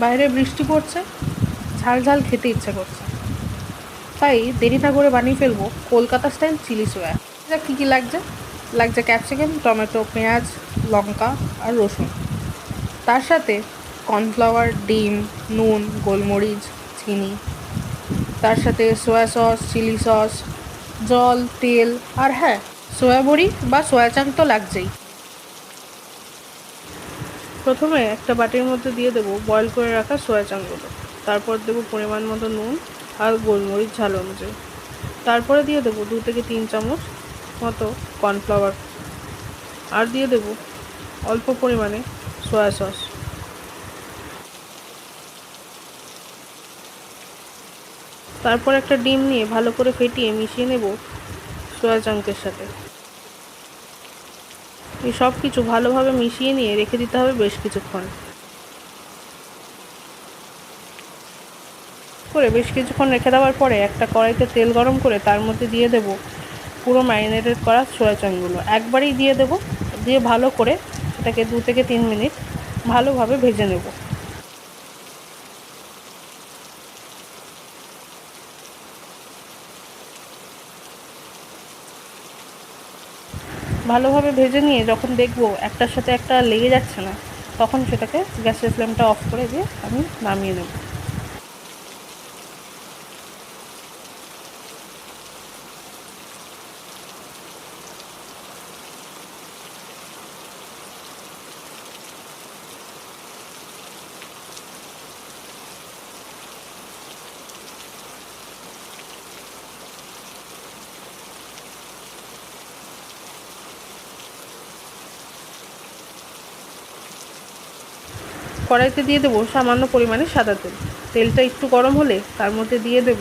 বাইরে বৃষ্টি পড়ছে, ঝাল ঝাল খেতে ইচ্ছা করছে, তাই দেরি না করে বানিয়ে ফেলবো কলকাতা স্টাইল চিলি সোয়া। যা কী কী লাগছে, লাগছে ক্যাপসিকাম, টমেটো, পেঁয়াজ, লঙ্কা আর রসুন। তার সাথে কর্নফ্লাওয়ার, ডিম, নুন, গোলমরিচ, চিনি। তার সাথে সোয়া সস, চিলি সস, জল, তেল আর হ্যাঁ, সোয়া বড়ি বা সোয়া চাংক তো লাগছেই। প্রথমে একটা বাটির মধ্যে দিয়ে দেবো বয়েল করে রাখা সোয়া চাংকগুলো। তারপর দেবো পরিমাণ মতো নুন আর গোলমরিচ ঝাল অনুযায়ী। তারপরে দিয়ে দেবো 2 থেকে 3 চামচ মতো কর্নফ্লাওয়ার। আর দিয়ে দেবো অল্প পরিমাণে সোয়া সস। তারপর একটা ডিম নিয়ে ভালো করে ফেটিয়ে মিশিয়ে নেব সোয়া চাংকের সাথে। এই সব কিছু ভালোভাবে মিশিয়ে নিয়ে রেখে দিতে হবে বেশ কিছুক্ষণ। বেশ কিছুক্ষণ রেখে দেওয়ার পরে একটা কড়াইতে তেল গরম করে তার মধ্যে দিয়ে দেব পুরো ম্যারিনেটেড করা সোয়া চাংকগুলো। একবারেই দিয়ে দেব, দিয়ে ভালো করে এটাকে 2 থেকে 3 মিনিট ভালোভাবে ভেজে নেব। ভালোভাবে ভেজে নিয়ে যখন দেখব একটার সাথে একটা লেগে যাচ্ছে না, তখন সেটাকে গ্যাসের ফ্লেমটা অফ করে দিয়ে আমি নামিয়ে নেব। কড়াইতে দিয়ে দেবো সামান্য পরিমাণে সাদা তেল। তেলটা একটু গরম হলে তার মধ্যে দিয়ে দেব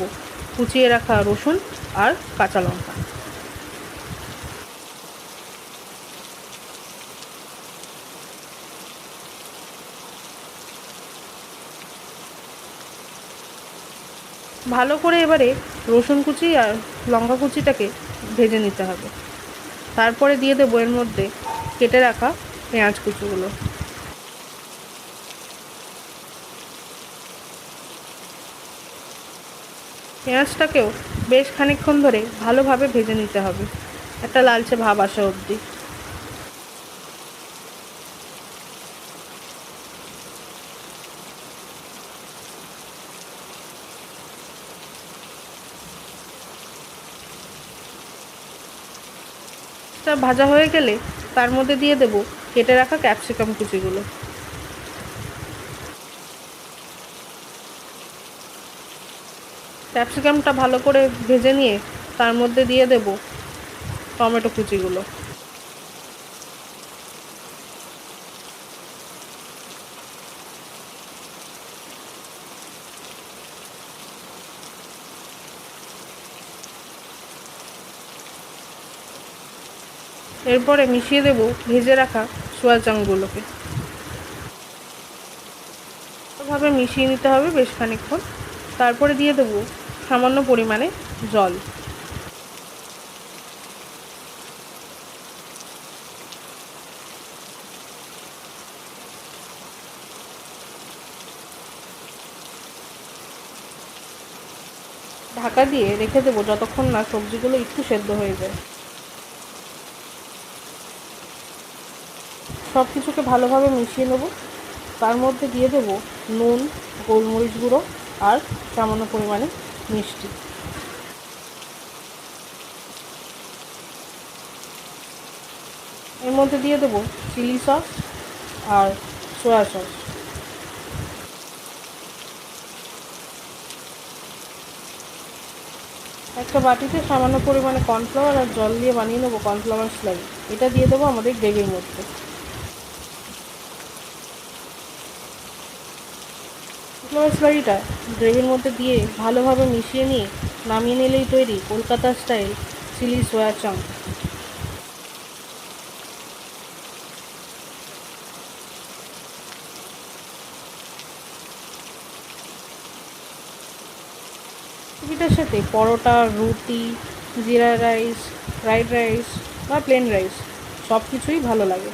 কুচিয়ে রাখা রসুন আর কাঁচা লঙ্কা। ভালো করে এবারে রসুন কুচি আর লঙ্কা কুচিটাকে ভেজে নিতে হবে। তারপরে দিয়ে দেবো এর মধ্যে কেটে রাখা পেঁয়াজ কুচিগুলো। পেঁয়াজটাকেও বেশ খানিকক্ষণ ধরে ভালোভাবে ভেজে নিতে হবে, একটা লালচে ভাব আসা অবধি। ভাজা হয়ে গেলে তার মধ্যে দিয়ে দেব কেটে রাখা ক্যাপসিকাম কুচিগুলো। ক্যাপসিকামটা ভালো করে ভেজে নিয়ে তার মধ্যে দিয়ে দেব টমেটো কুচিগুলো। এরপরে মিশিয়ে দেব ভেজে রাখা সোয়া চাংকগুলোকে। ভালোভাবে মিশিয়ে নিতে হবে বেশ খানিকক্ষণ। তারপরে দিয়ে দেব সামান্য পরিমাণে জল। ঢাকা দিয়ে রেখে দেবো যতক্ষণ না সবজিগুলো একটু সেদ্ধ হয়ে যায়। সব কিছুকে ভালোভাবে মিশিয়ে নেব। তার মধ্যে দিয়ে দেব নুন, গোলমরিচ গুঁড়ো আর সামান্য পরিমাণে মিষ্টি। এর মধ্যে দিয়ে দেব চিলি সস আর সয়া সস। একটা বাটিতে সামান্য পরিমাণে কর্নফ্লাওয়ার আর জল দিয়ে বানিয়ে নেবো কর্নফ্লাওয়ার স্লারি। এটা দিয়ে দেবো আমাদের গ্রেভির মধ্যে। কর্নফ্লাওয়ার স্লারিটা গ্রেভির মধ্যে দিয়ে ভালোভাবে মিশিয়ে নিয়ে নামিয়ে নিলেই তৈরি কলকাতা স্টাইল চিলি সোয়া চাংক। রেসিপিটার সাথে পরোটা, রুটি, জিরা রাইস, ফ্রাইড রাইস বা প্লেন রাইস সব কিছুই ভালো লাগে।